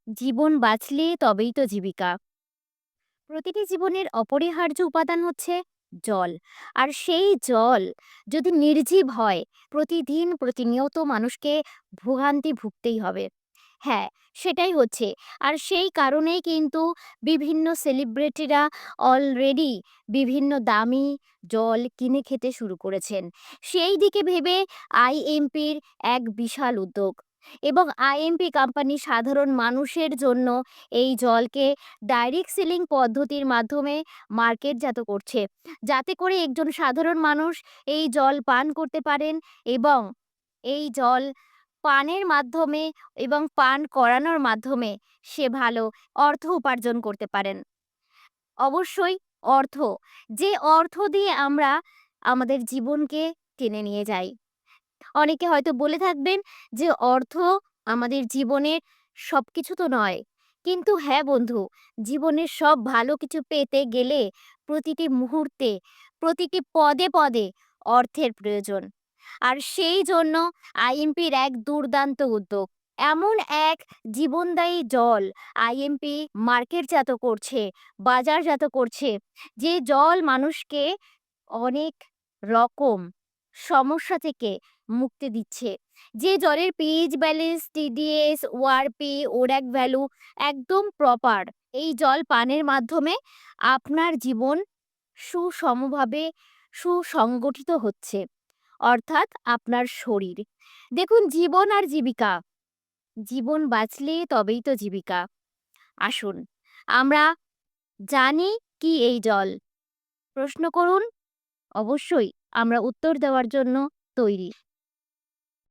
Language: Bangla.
জীবন বাঁচলে তবেই তো জীবিকা। প্রতিটি জীবনের অপরিহার্য উপাদান হচ্ছে জল। আর সেই জল যদি নির্জীব হয়, প্রতিদিন প্রতিনিয়ত মানুষকে ভোগান্তি ভুগতেই হবে। হ্যাঁ, সেটাই হচ্ছে। আর সেই কারণেই কিন্তু বিভিন্ন সেলিব্রিটিরা অলরেডি বিভিন্ন দামি জল কিনে খেতে শুরু করেছেন। সেই দিকে ভেবে আইএমপির এক বিশাল উদ্যোগ, এবং আইএমপি কোম্পানি সাধারণ মানুষের জন্য এই জলকে ডাইরেক্ট সেলিং পদ্ধতির মাধ্যমে মার্কেটজাত করছে, যাতে করে একজন সাধারণ মানুষ এই জল পান করতে পারেন, এবং এই জল পানের মাধ্যমে এবং পান করানোর মাধ্যমে সে ভালো অর্থ উপার্জন করতে পারেন। অবশ্যই অর্থ, যে অর্থ দিয়ে আমরা আমাদের জীবনকে টেনে নিয়ে যাই। অনেকে হয়তো বলে থাকবেন যে অর্থ আমাদের জীবনের সবকিছু তো নয়। কিন্তু হ্যাঁ বন্ধু, জীবনের সব ভালো কিছু পেতে গেলে প্রতিটি মুহূর্তে, প্রতিটি পদে পদে অর্থের প্রয়োজন। আর সেই জন্য আইএমপির এক দুর্দান্ত উদ্যোগ। এমন এক জীবনদায়ী জল আইএমপি মার্কেটজাত করছে, বাজারজাত করছে, যে জল মানুষকে অনেক রকম সমস্যা থেকে মুক্তি দিচ্ছে। যে জলের pH balance, TDS, ওআরপি, Orak value একদম প্রপার। এই জল পানের মাধ্যমে আপনার জীবন সুষমভাবে সুসংগঠিত হচ্ছে, অর্থাৎ আপনার শরীর। দেখুন, জীবন আর জীবিকা, জীবন বাঁচলে তবেই তো জীবিকা। আসুন, আমরা জানি কি এই জল? প্রশ্ন করুন, অবশ্যই আমরা উত্তর দেওয়ার জন্য তৈরি।